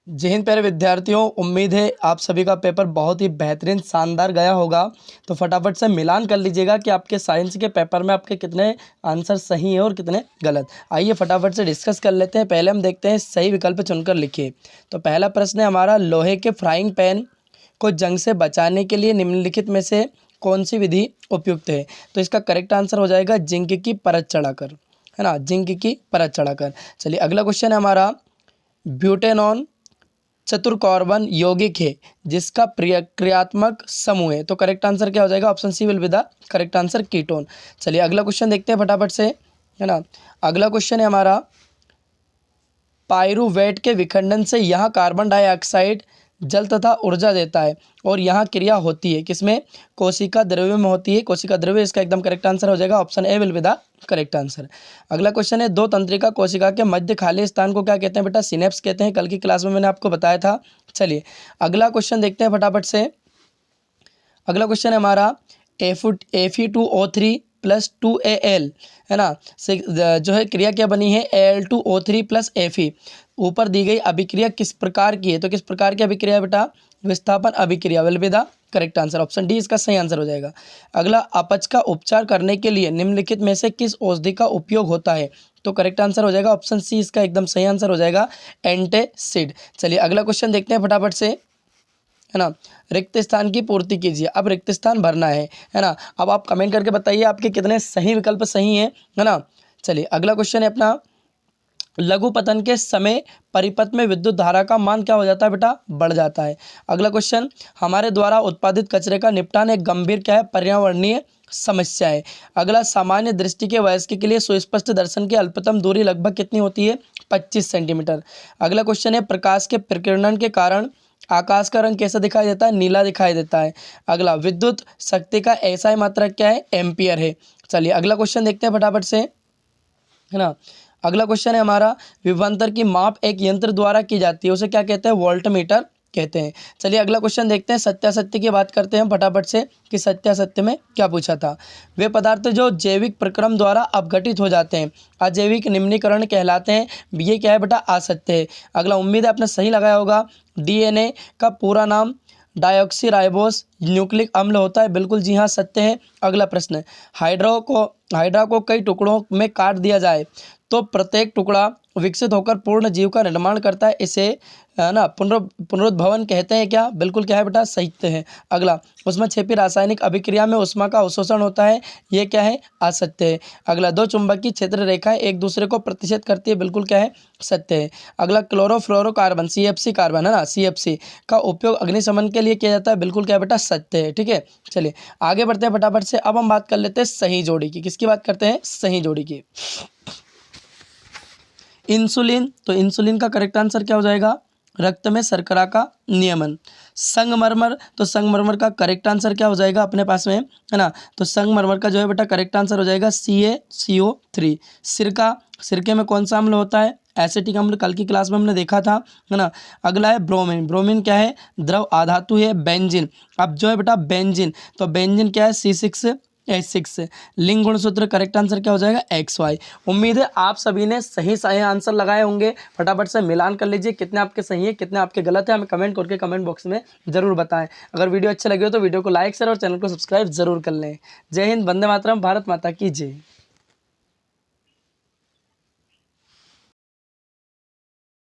जय हिंद प्यारे विद्यार्थियों, उम्मीद है आप सभी का पेपर बहुत ही बेहतरीन शानदार गया होगा। तो फटाफट से मिलान कर लीजिएगा कि आपके साइंस के पेपर में आपके कितने आंसर सही हैं और कितने गलत। आइए फटाफट से डिस्कस कर लेते हैं। पहले हम देखते हैं सही विकल्प चुनकर लिखिए। तो पहला प्रश्न है हमारा, लोहे के फ्राइंग पैन को जंग से बचाने के लिए निम्नलिखित में से कौन सी विधि उपयुक्त है। तो इसका करेक्ट आंसर हो जाएगा जिंक की परत चढ़ाकर, है ना, जिंक की परत चढ़ाकर। चलिए अगला क्वेश्चन है हमारा, ब्यूटेनॉन चतुर्कार्बन यौगिक है जिसका क्रियात्मक समूह है। तो करेक्ट आंसर क्या हो जाएगा? Option C will be the correct answer, ketone. चलिए अगला क्वेश्चन देखते हैं फटाफट से, है ना। अगला क्वेश्चन है हमारा, पायरुवेट के विखंडन से यह कार्बन डाइऑक्साइड जल तथा ऊर्जा देता है और यहाँ क्रिया होती है किसमें? कोशिका द्रव्य में होती है, कोशिका द्रव्य। इसका एकदम करेक्ट आंसर हो जाएगा, option A will be the correct answer. अगला क्वेश्चन है, दो तंत्रिका कोशिका के मध्य खाली स्थान को क्या कहते हैं बेटा? सिनेप्स कहते हैं। कल की क्लास में मैंने आपको बताया था। चलिए अगला क्वेश्चन देखते हैं फटाफट से। अगला क्वेश्चन है हमारा, Fe2O3 प्लस 2Al, है ना, से जो है क्रिया क्या बनी है? Al2O3 plus Fe। ऊपर दी गई अभिक्रिया किस प्रकार की है? तो किस प्रकार की अभिक्रिया है बेटा? विस्थापन अभिक्रिया will be the correct answer, option D इसका सही आंसर हो जाएगा। अगला, अपच का उपचार करने के लिए निम्नलिखित में से किस औषधि का उपयोग होता है? तो करेक्ट आंसर हो जाएगा ऑप्शन सी, इसका एकदम सही आंसर हो जाएगा एंटासिड। चलिए अगला क्वेश्चन देखते हैं फटाफट से, है ना। रिक्त स्थान की पूर्ति कीजिए। अब रिक्त स्थान भरना है ना। अब आप कमेंट करके बताइए आपके कितने सही विकल्प सही हैं, है ना। चलिए अगला क्वेश्चन है अपना, लघु पतन के समय परिपथ में विद्युत धारा का मान क्या हो जाता है बेटा? बढ़ जाता है। अगला क्वेश्चन, हमारे द्वारा उत्पादित कचरे का निपटान एक गंभीर क्या है? पर्यावरणीय समस्या है। अगला, सामान्य दृष्टि के वयस्क के लिए सुस्पष्ट दर्शन की अल्पतम दूरी लगभग कितनी होती है? 25 सेंटीमीटर। अगला क्वेश्चन है, प्रकाश के प्रकीर्णन के कारण आकाश का रंग कैसा दिखाई देता है? नीला दिखाई देता है। अगला, विद्युत शक्ति का एसआई मात्रक क्या है? एम्पियर है। चलिए अगला क्वेश्चन देखते हैं फटाफट से, है ना। अगला क्वेश्चन है हमारा, विभवांतर की माप एक यंत्र द्वारा की जाती है, उसे क्या कहते हैं? वोल्टमीटर कहते हैं। चलिए अगला क्वेश्चन देखते हैं, सत्यासत्य की बात करते हैं हम फटाफट से कि सत्यासत्य में क्या पूछा था। वे पदार्थ जो जैविक प्रक्रम द्वारा अपघटित हो जाते हैं अजैविक निम्नीकरण कहलाते हैं। ये क्या है बेटा? असत्य है। अगला, उम्मीद है आपने सही लगाया होगा। डीएनए का पूरा नाम डायऑक्सी राइबोस न्यूक्लिक अम्ल होता है। बिल्कुल जी हाँ, सत्य है। अगला प्रश्न, हाइड्रा को कई टुकड़ों में काट दिया जाए तो प्रत्येक टुकड़ा विकसित होकर पूर्ण जीव का निर्माण करता है, इसे है ना पुनरुद्भवन कहते हैं क्या? बिल्कुल क्या है बेटा? सत्य है। अगला, उसमें छिपी रासायनिक अभिक्रिया में उष्मा का अवशोषण होता है, ये क्या है? असत्य है। अगला, दो चुंबकीय क्षेत्र रेखाएं एक दूसरे को प्रतिच्छेद करती है, बिल्कुल क्या है? सत्य है। अगला, क्लोरोफ्लोरोकार्बन CFC कार्बन, है ना, CFC का उपयोग अग्निशमन के लिए किया जाता है, बिल्कुल क्या है बेटा? सत्य है। ठीक है, चलिए आगे बढ़ते हैं फटाफट से। अब हम बात कर लेते हैं सही जोड़ी की। किसकी बात करते हैं? सही जोड़ी की। इंसुलिन, तो इंसुलिन का करेक्ट आंसर क्या हो जाएगा? रक्त में शर्करा का नियमन। संगमरमर, तो संगमरमर का करेक्ट आंसर क्या हो जाएगा अपने पास में, है ना। तो संगमरमर का जो है बेटा करेक्ट आंसर हो जाएगा CaCO3। सिरका, सिरके में कौन सा अम्ल होता है? एसिटिक अम्ल, कल की क्लास में हमने देखा था, है ना। अगला है ब्रोमीन, ब्रोमीन क्या है? द्रव आधातु है। बेंजीन, अब जो है बेटा बेंजीन, तो बेंजीन क्या है? C6H6। लिंग गुणसूत्र करेक्ट आंसर क्या हो जाएगा? XY। उम्मीद है आप सभी ने सही सही आंसर लगाए होंगे। फटाफट से मिलान कर लीजिए कितने आपके सही है कितने आपके गलत है, हमें कमेंट करके कमेंट बॉक्स में जरूर बताएं। अगर वीडियो अच्छी लगी हो तो वीडियो को लाइक शेयर और चैनल को सब्सक्राइब जरूर कर लें। जय हिंद, वंदे मातरम, भारत माता की जय।